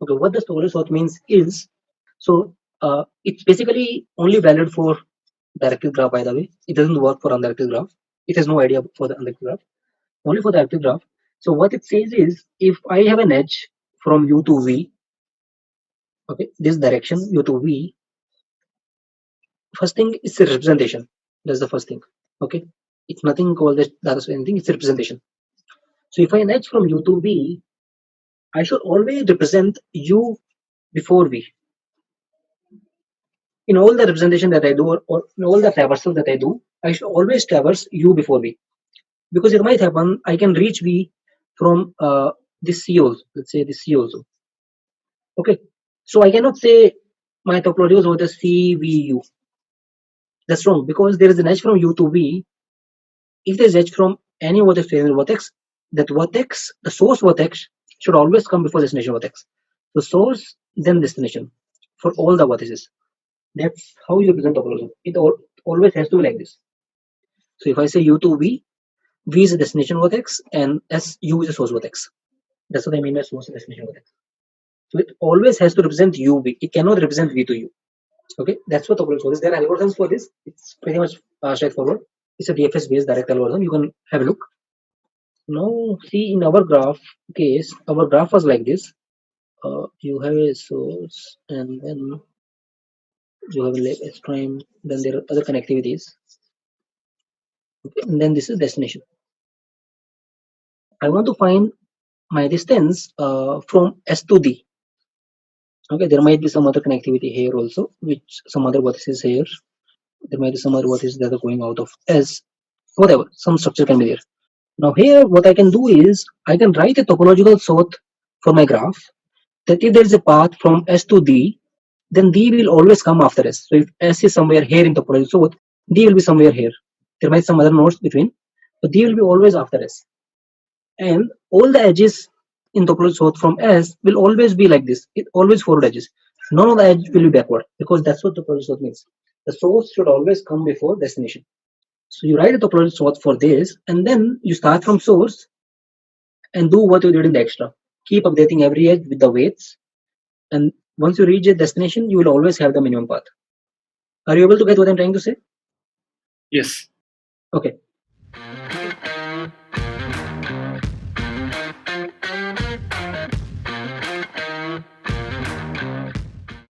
Okay, what the topology sort means is, so it's basically only valid for directed graph, by the way. It doesn't work for undirected graph. It has no idea for the undirected graph, only for the directed graph. So what it says is, if I have an edge from U to V, okay, this direction U to V, first thing is a representation. That's the first thing. Okay, it's nothing called as that's anything. It's a representation. So if I an edge from U to V, I should always represent U before V. In all the representation that I do, or in all the traversal that I do, I should always traverse U before V, because it might happen I can reach V from this C also. Let's say this C also. Okay, so I cannot say my topology was over the CVU. That's wrong, because there is an edge from U to V. If there is edge from any vertex to any vertex, that vertex, the source vertex, should always come before destination vertex. So source, then destination for all the vertices. That's how you represent topology. It always has to be like this. So if I say U to V, V is a destination vertex and U is a source vertex. That's what I mean by source and destination vertex. So it always has to represent UV. It cannot represent V to U. Okay, that's what topology is. There are algorithms for this. It's pretty much straightforward. It's a DFS based direct algorithm. You can have a look. Now see, in our graph case, our graph was like this. You have a source and then you have a stream, then there are other connectivities. Okay, and then this is destination. I want to find my distance from S to D. Okay, there might be some other connectivity here also, which some other vertices here. There might be some other vertices that are going out of S, whatever, some structure can be there. Now here, what I can do is, I can write a topological sort for my graph, that if there is a path from S to D, then D will always come after S. So if S is somewhere here in topological sort, D will be somewhere here. There might be some other nodes between, but D will be always after S. And all the edges in topological sort from S will always be like this. It always forward edges. None of the edge will be backward, because that's what topological sort means. The source should always come before destination. So you write a topological sort for this, and then you start from source and do what you did in the extra. Keep updating every edge with the weights, and once you reach a destination, you will always have the minimum path. Are you able to get what I'm trying to say? Yes. Okay.